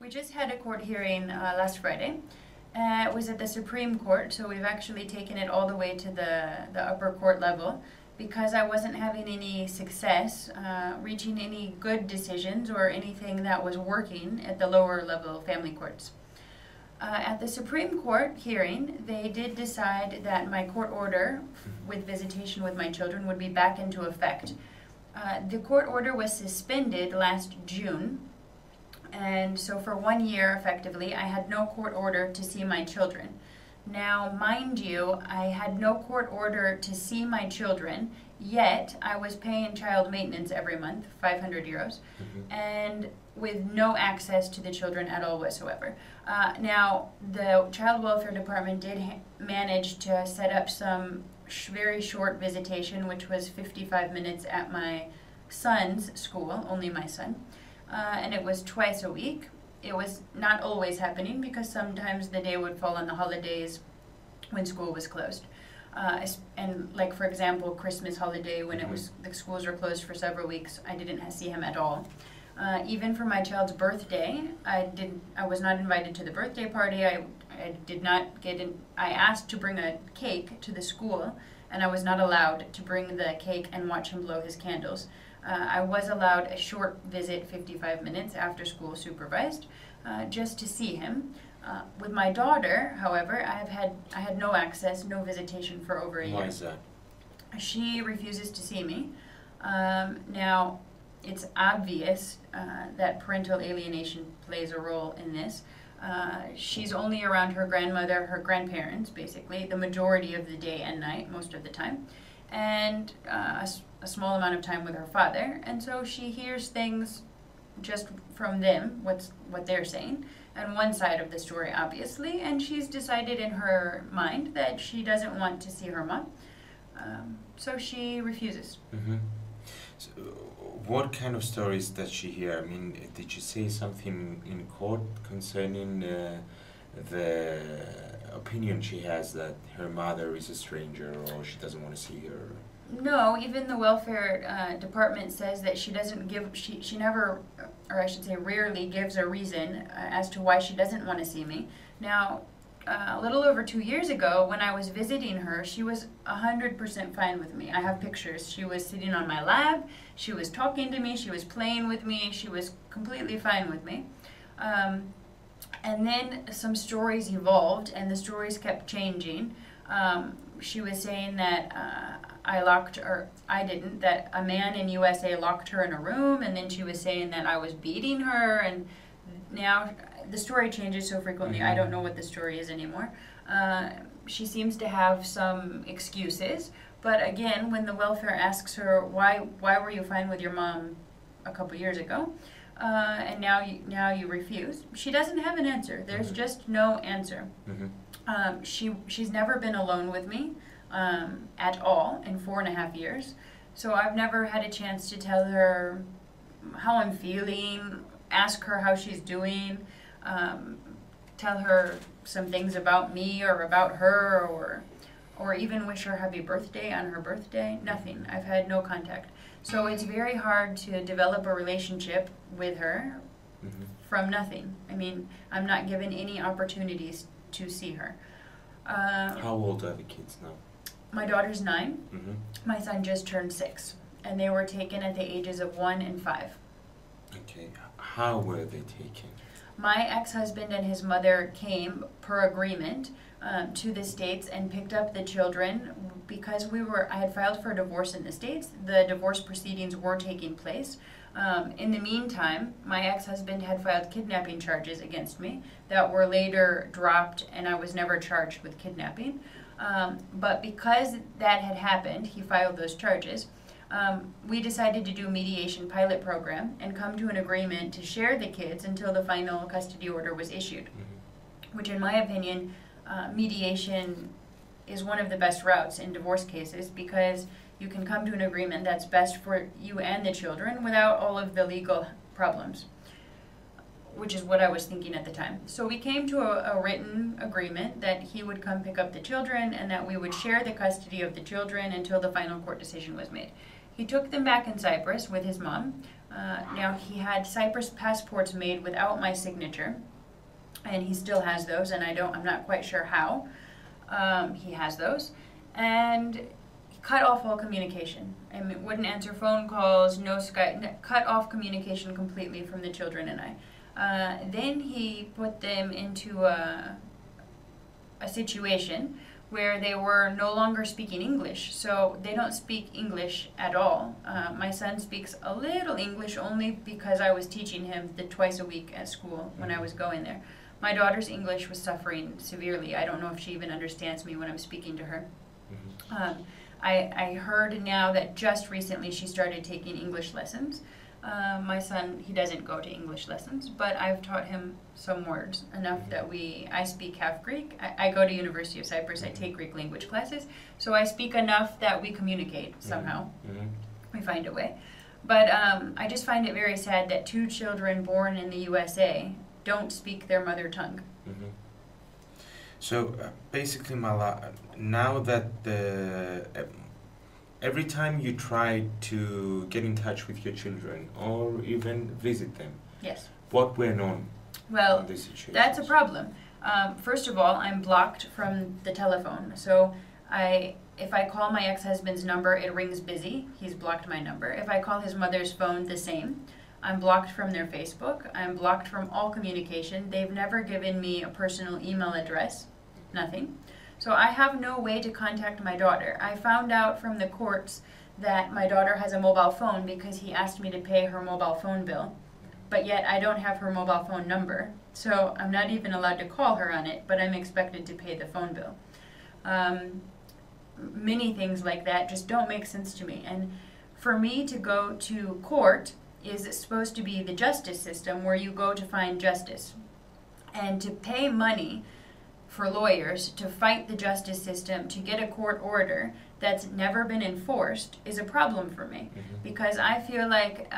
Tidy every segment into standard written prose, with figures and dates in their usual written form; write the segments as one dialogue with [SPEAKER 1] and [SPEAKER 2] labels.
[SPEAKER 1] We just had a court hearing last Friday. It was at the Supreme Court, so we've actually taken it all the way to the upper court level because I wasn't having any success reaching any good decisions or anything that was working at the lower level family courts. At the Supreme Court hearing, they did decide that my court order with visitation with my children would be back into effect. The court order was suspended last June, and so for 1 year, effectively, I had no court order to see my children. Now, mind you, I had no court order to see my children, yet I was paying child maintenance every month, 500 euros, and with no access to the children at all whatsoever. Now, the Child Welfare Department did manage to set up some very short visitation, which was 55 minutes at my son's school, only my son. And it was twice a week. It was not always happening because sometimes the day would fall on the holidays when school was closed. And like, for example, Christmas holiday when the schools were closed for several weeks, I didn't see him at all. Even for my child's birthday, I was not invited to the birthday party. I did not get in. I asked to bring a cake to the school, and I was not allowed to bring the cake and watch him blow his candles. I was allowed a short visit, 55 minutes after school supervised, just to see him. With my daughter, however, I had no access, no visitation for over a year.
[SPEAKER 2] Why is that?
[SPEAKER 1] She refuses to see me. Now, it's obvious that parental alienation plays a role in this. She's only around her grandmother, her grandparents, basically, the majority of the day and night, most of the time, and a small amount of time with her father. And so she hears things just from them, what they're saying, and one side of the story, obviously, and she's decided in her mind that she doesn't want to see her mom, so she refuses.
[SPEAKER 2] So, what kind of stories does she hear? I mean, did she say something in court concerning the opinion she has that her mother is a stranger or she doesn't want to see her?
[SPEAKER 1] No, even the welfare department says that she doesn't give, she never, or I should say rarely gives a reason as to why she doesn't want to see me. Now, a little over 2 years ago, when I was visiting her, she was 100% fine with me. I have pictures. She was sitting on my lap, she was talking to me, she was playing with me, she was completely fine with me. And then some stories evolved, and the stories kept changing. She was saying that I didn't, that a man in USA locked her in a room, and then she was saying that I was beating her, and now the story changes so frequently, I don't know what the story is anymore. She seems to have some excuses, but again, when the welfare asks her, why were you fine with your mom a couple years ago, and now you refuse, she doesn't have an answer. There's just no answer. She's never been alone with me at all in 4.5 years, so I've never had a chance to tell her how I'm feeling, ask her how she's doing, tell her some things about me or about her, or even wish her happy birthday on her birthday. Nothing. I've had no contact. So it's very hard to develop a relationship with her from nothing. I mean, I'm not given any opportunities to see her.
[SPEAKER 2] How old are the kids now?
[SPEAKER 1] My daughter's 9. My son just turned 6. And they were taken at the ages of 1 and 5.
[SPEAKER 2] Okay. How were they taken?
[SPEAKER 1] My ex-husband and his mother came, per agreement, to the States and picked up the children because I had filed for divorce in the States. The divorce proceedings were taking place. In the meantime, my ex-husband had filed kidnapping charges against me that were later dropped, and I was never charged with kidnapping. But because that had happened, he filed those charges. We decided to do a mediation pilot program and come to an agreement to share the kids until the final custody order was issued, which in my opinion, mediation is one of the best routes in divorce cases because you can come to an agreement that's best for you and the children without all of the legal problems, which is what I was thinking at the time. So we came to a written agreement that he would come pick up the children and that we would share the custody of the children until the final court decision was made. He took them back in Cyprus with his mom. Now, he had Cyprus passports made without my signature, and he still has those, and I'm not quite sure how he has those. And he cut off all communication. I mean, wouldn't answer phone calls, no Skype, cut off communication completely from the children and I. Then he put them into a situation where they were no longer speaking English. So they don't speak English at all. My son speaks a little English only because I was teaching him twice a week at school when I was going there. My daughter's English was suffering severely. I don't know if she even understands me when I'm speaking to her. Mm-hmm. I heard now that just recently she started taking English lessons. My son, he doesn't go to English lessons, but I've taught him some words, enough that I speak half Greek. I go to University of Cyprus, I take Greek language classes, so I speak enough that we communicate somehow. Mm-hmm. We find a way. But I just find it very sad that 2 children born in the USA don't speak their mother tongue.
[SPEAKER 2] Mm-hmm. So basically, Marla, now that every time you try to get in touch with your children or even visit them,
[SPEAKER 1] yes,
[SPEAKER 2] what went on?
[SPEAKER 1] Well,
[SPEAKER 2] in this situation?
[SPEAKER 1] That's a problem. First of all, I'm blocked from the telephone. So if I call my ex-husband's number, it rings busy. He's blocked my number. If I call his mother's phone, the same. I'm blocked from their Facebook. I'm blocked from all communication. They've never given me a personal email address. Nothing. So I have no way to contact my daughter. I found out from the courts that my daughter has a mobile phone because he asked me to pay her mobile phone bill. But yet I don't have her mobile phone number. So I'm not even allowed to call her on it, but I'm expected to pay the phone bill. Many things like that just don't make sense to me. And for me to go to court is supposed to be the justice system where you go to find justice. And to pay money for lawyers to fight the justice system to get a court order that's never been enforced is a problem for me. Mm-hmm. Because I feel like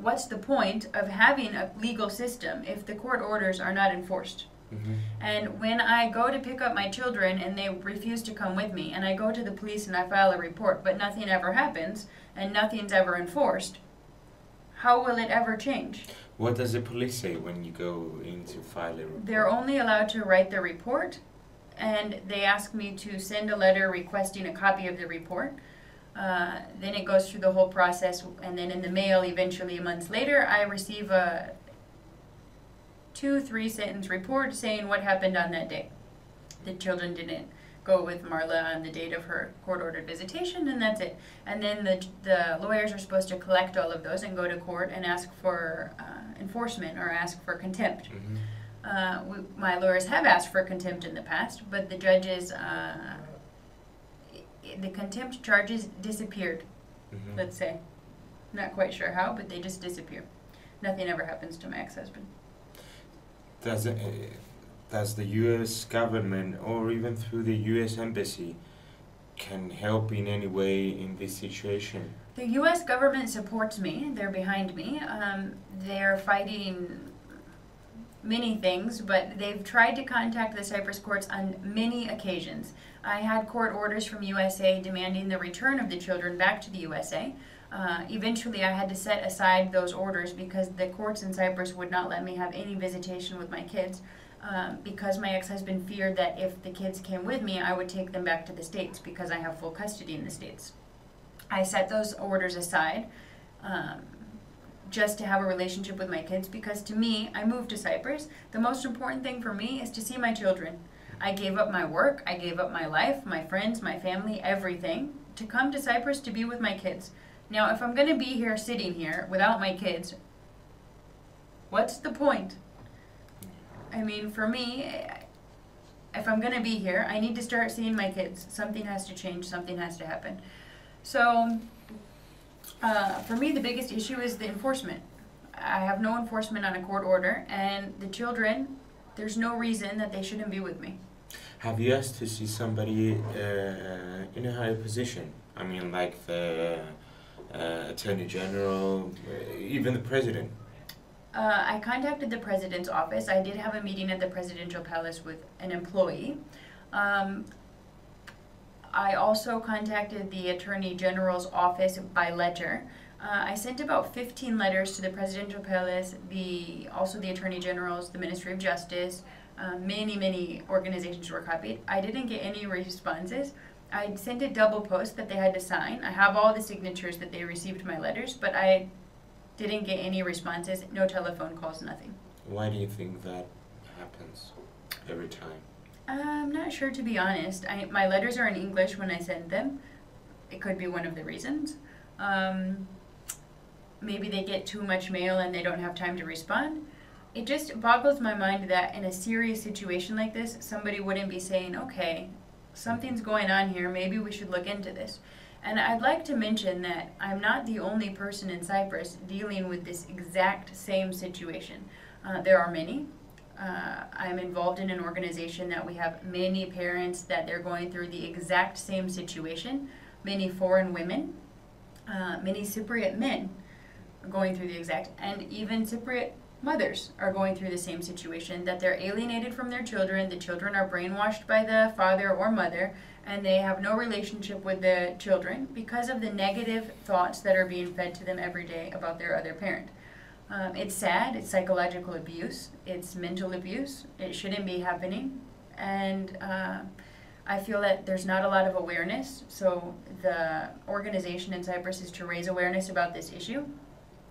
[SPEAKER 1] what's the point of having a legal system if the court orders are not enforced? Mm-hmm. And when I go to pick up my children and they refuse to come with me, and I go to the police and I file a report, but nothing ever happens and nothing's ever enforced, how will it ever change?
[SPEAKER 2] What does the police say when you go in to file a report?
[SPEAKER 1] They're only allowed to write the report, and they ask me to send a letter requesting a copy of the report. Then it goes through the whole process, and then in the mail, eventually months later, I receive a 2-3 sentence report saying what happened on that day. The children didn't go with Marla on the date of her court-ordered visitation, and that's it. And then the lawyers are supposed to collect all of those and go to court and ask for enforcement or ask for contempt. Mm-hmm. My lawyers have asked for contempt in the past, but the judges, the contempt charges disappeared, mm-hmm. Let's say. Not quite sure how, but they just disappear. Nothing ever happens to my ex-husband.
[SPEAKER 2] Does the U.S. government or even through the U.S. embassy can help in any way in this situation?
[SPEAKER 1] The U.S. government supports me. They're behind me. They're fighting many things, but they've tried to contact the Cyprus courts on many occasions. I had court orders from USA demanding the return of the children back to the USA. Eventually I had to set aside those orders because the courts in Cyprus would not let me have any visitation with my kids. Because my ex-husband feared that if the kids came with me, I would take them back to the States because I have full custody in the States. I set those orders aside just to have a relationship with my kids because to me, I moved to Cyprus. The most important thing for me is to see my children. I gave up my work, I gave up my life, my friends, my family, everything to come to Cyprus to be with my kids. Now, if I'm going to be here sitting here without my kids, what's the point? I mean, for me, if I'm going to be here, I need to start seeing my kids. Something has to change. Something has to happen. So, for me, the biggest issue is the enforcement. I have no enforcement on a court order, and the children, there's no reason that they shouldn't be with me.
[SPEAKER 2] Have you asked to see somebody in a higher position? I mean, like the Attorney General, even the President?
[SPEAKER 1] I contacted the President's office. I did have a meeting at the Presidential Palace with an employee. I also contacted the Attorney General's office by letter. I sent about 15 letters to the Presidential Palace, also the Attorney Generals, the Ministry of Justice. Many organizations were copied. I didn't get any responses. I sent a double post that they had to sign. I have all the signatures that they received my letters, but I didn't get any responses, no telephone calls, nothing.
[SPEAKER 2] Why do you think that happens every time?
[SPEAKER 1] I'm not sure, to be honest. My letters are in English when I send them. It could be one of the reasons. Maybe they get too much mail and they don't have time to respond. It just boggles my mind that in a serious situation like this, somebody wouldn't be saying, okay, something's going on here, maybe we should look into this. And I'd like to mention that I'm not the only person in Cyprus dealing with this exact same situation. There are many. I'm involved in an organization that we have many parents that they're going through the exact same situation, many foreign women, many Cypriot men are going through the exact, and even Cypriot mothers are going through the same situation, that they're alienated from their children, the children are brainwashed by the father or mother, and they have no relationship with the children because of the negative thoughts that are being fed to them every day about their other parent. It's sad, it's psychological abuse, it's mental abuse, it shouldn't be happening, and I feel that there's not a lot of awareness, so the organization in Cyprus is to raise awareness about this issue,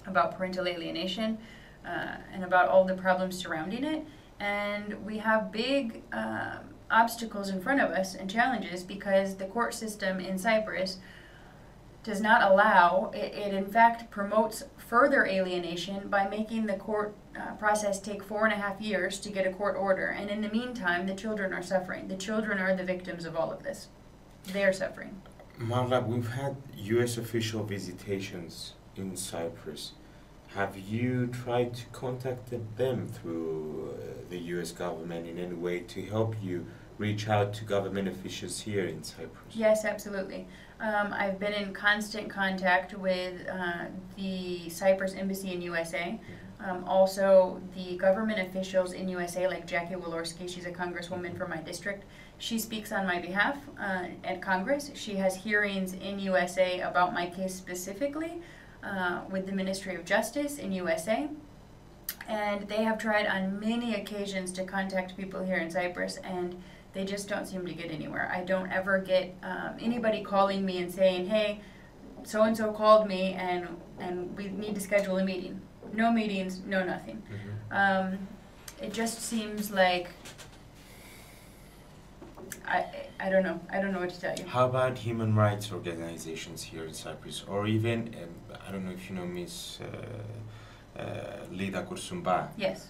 [SPEAKER 1] about parental alienation, and about all the problems surrounding it. And we have big obstacles in front of us and challenges because the court system in Cyprus does not allow, it in fact promotes further alienation by making the court process take 4.5 years to get a court order. And in the meantime, the children are suffering. The children are the victims of all of this. They are suffering.
[SPEAKER 2] Marla, we've had U.S. official visitations in Cyprus. Have you tried to contact them through the U.S. government in any way to help you reach out to government officials here in Cyprus?
[SPEAKER 1] Yes, absolutely. I've been in constant contact with the Cyprus Embassy in USA. Also, the government officials in USA, like Jackie Walorski, she's a congresswoman from my district. She speaks on my behalf at Congress. She has hearings in USA about my case specifically. With the Ministry of Justice in USA, and they have tried on many occasions to contact people here in Cyprus, and they just don't seem to get anywhere. I don't ever get anybody calling me and saying, hey, so-and-so called me and we need to schedule a meeting. No meetings, no nothing. Mm-hmm. It just seems like I don't know. I don't know what to tell you.
[SPEAKER 2] How about human rights organizations here in Cyprus? Or even, I don't know if you know Miss Lida Kursumba.
[SPEAKER 1] Yes.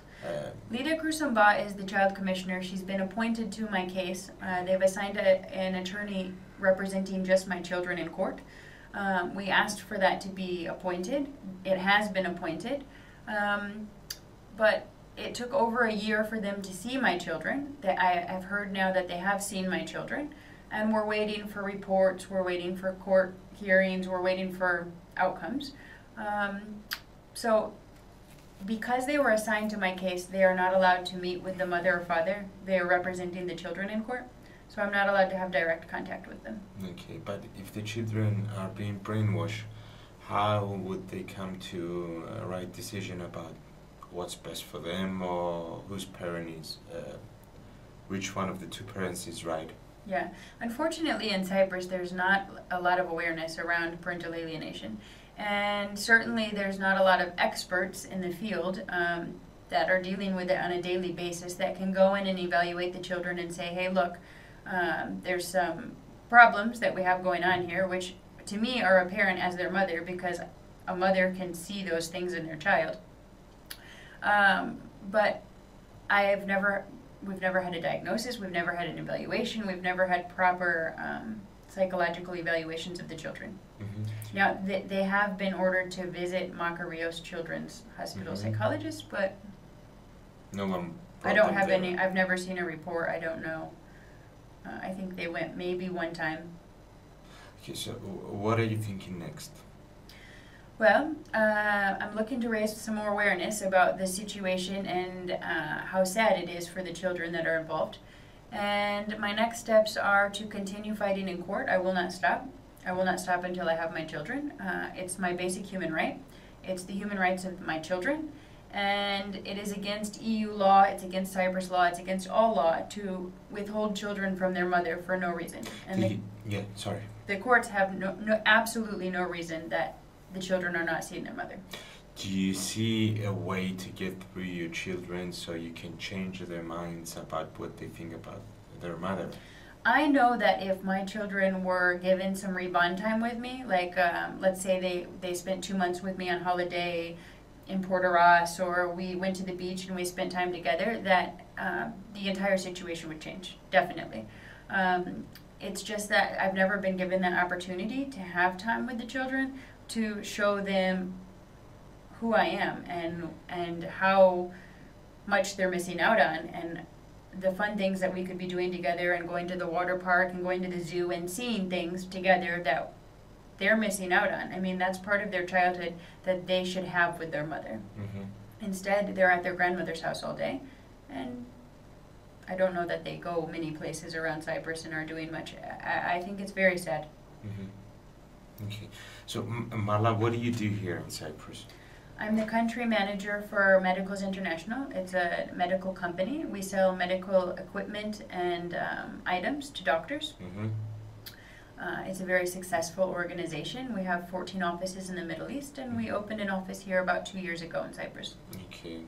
[SPEAKER 1] Lida Kursumba is the child commissioner. She's been appointed to my case. They've assigned an attorney representing just my children in court. We asked for that to be appointed. It has been appointed. But it took over a year for them to see my children. I've heard now that they have seen my children, and we're waiting for reports, we're waiting for court hearings, we're waiting for outcomes. So because they were assigned to my case, they are not allowed to meet with the mother or father. They are representing the children in court, so I'm not allowed to have direct contact with them.
[SPEAKER 2] Okay, but if the children are being brainwashed, how would they come to a right decision about what's best for them, or whose parent is, which one of the two parents is right?
[SPEAKER 1] Yeah, unfortunately in Cyprus there's not a lot of awareness around parental alienation, and certainly there's not a lot of experts in the field that are dealing with it on a daily basis that can go in and evaluate the children and say, hey look, there's some problems that we have going on here, which to me are apparent as their mother, because a mother can see those things in their child. But we've never had a diagnosis, we've never had an evaluation, we've never had proper psychological evaluations of the children. Mm-hmm. Now, they have been ordered to visit Makarios Children's Hospital psychologist, but
[SPEAKER 2] no one.
[SPEAKER 1] I don't have any, I've never seen a report, I don't know. I think they went maybe one time.
[SPEAKER 2] Okay, so what are you thinking next?
[SPEAKER 1] Well, I'm looking to raise some more awareness about the situation and how sad it is for the children that are involved. And my next steps are to continue fighting in court. I will not stop. I will not stop until I have my children. It's my basic human right. It's the human rights of my children. And it is against EU law, it's against Cyprus law, it's against all law to withhold children from their mother for no reason. And the courts have absolutely no reason that the children are not seeing their mother.
[SPEAKER 2] Do you see a way to get through your children so you can change their minds about what they think about their mother?
[SPEAKER 1] I know that if my children were given some rebond time with me, like let's say they spent 2 months with me on holiday in Porto, or we went to the beach and we spent time together, that the entire situation would change, definitely. It's just that I've never been given that opportunity to have time with the children, to show them who I am and how much they're missing out on, and the fun things that we could be doing together, and going to the water park and going to the zoo and seeing things together that they're missing out on. I mean, that's part of their childhood that they should have with their mother.
[SPEAKER 2] Mm-hmm.
[SPEAKER 1] Instead, they're at their grandmother's house all day, and I don't know that they go many places around Cyprus and are doing much. I think it's very sad.
[SPEAKER 2] Mm-hmm. Okay. So, Marla, what do you do here in Cyprus?
[SPEAKER 1] I'm the country manager for Medicals International. It's a medical company. We sell medical equipment and items to doctors.
[SPEAKER 2] Mm-hmm.
[SPEAKER 1] It's a very successful organization. We have 14 offices in the Middle East, and we opened an office here about 2 years ago in Cyprus.
[SPEAKER 2] Okay.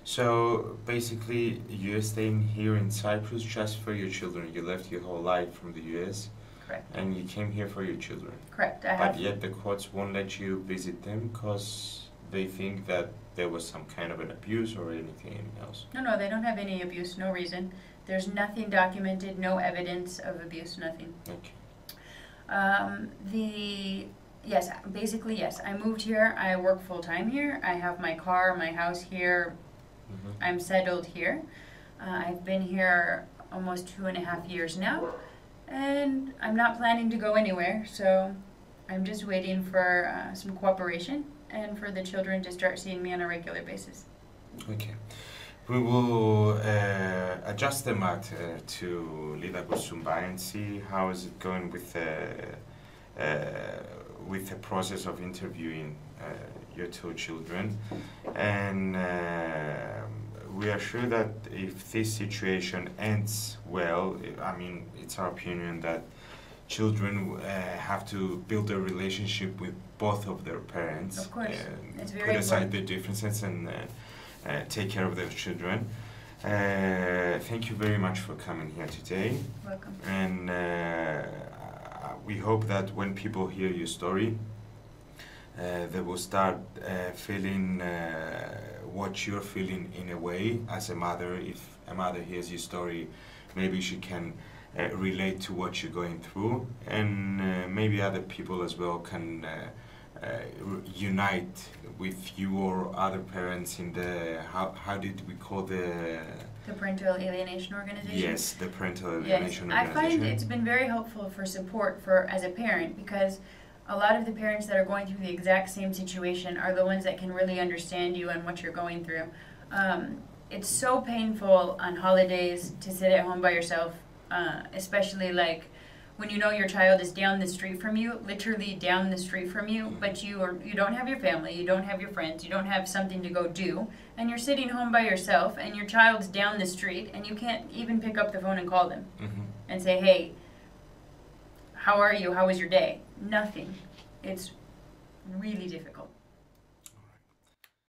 [SPEAKER 2] So, basically, you're staying here in Cyprus just for your children. You left your whole life from the US.
[SPEAKER 1] Correct.
[SPEAKER 2] And you came here for your children.
[SPEAKER 1] Correct.
[SPEAKER 2] But yet the courts won't let you visit them because they think that there was some kind of an abuse or anything else.
[SPEAKER 1] No, they don't have any abuse, no reason. There's nothing documented, no evidence of abuse, nothing.
[SPEAKER 2] Okay.
[SPEAKER 1] Yes, basically yes. I moved here, I work full-time here, I have my car, my house here,
[SPEAKER 2] Mm-hmm.
[SPEAKER 1] I'm settled here. I've been here almost 2.5 years now, and I'm not planning to go anywhere, so I'm just waiting for some cooperation and for the children to start seeing me on a regular basis.
[SPEAKER 2] Okay. We will adjust the matter to Lida Kursumba and see how is it going with the process of interviewing your 2 children. And we are sure that if this situation ends well, I mean, it's our opinion that children have to build a relationship with both of their parents.
[SPEAKER 1] Of course. It's very
[SPEAKER 2] put aside
[SPEAKER 1] important.
[SPEAKER 2] their differences and take care of their children. Thank you very much for coming here today.
[SPEAKER 1] Welcome.
[SPEAKER 2] And we hope that when people hear your story, they will start feeling what you're feeling in a way as a mother. If a mother hears your story, maybe she can relate to what you're going through, and maybe other people as well can unite with you or other parents in the, how did we call the
[SPEAKER 1] Parental Alienation Organization?
[SPEAKER 2] Yes, the Parental Alienation Organization.
[SPEAKER 1] I find it's been very helpful for support as a parent, because a lot of the parents that are going through the exact same situation are the ones that can really understand you and what you're going through. It's so painful on holidays to sit at home by yourself, especially like when you know your child is down the street from you, literally down the street from you, but you don't have your family, you don't have your friends, you don't have something to go do, and you're sitting home by yourself, and your child's down the street, and you can't even pick up the phone and call them and say, hey, how are you? How was your day? Nothing. It's really difficult.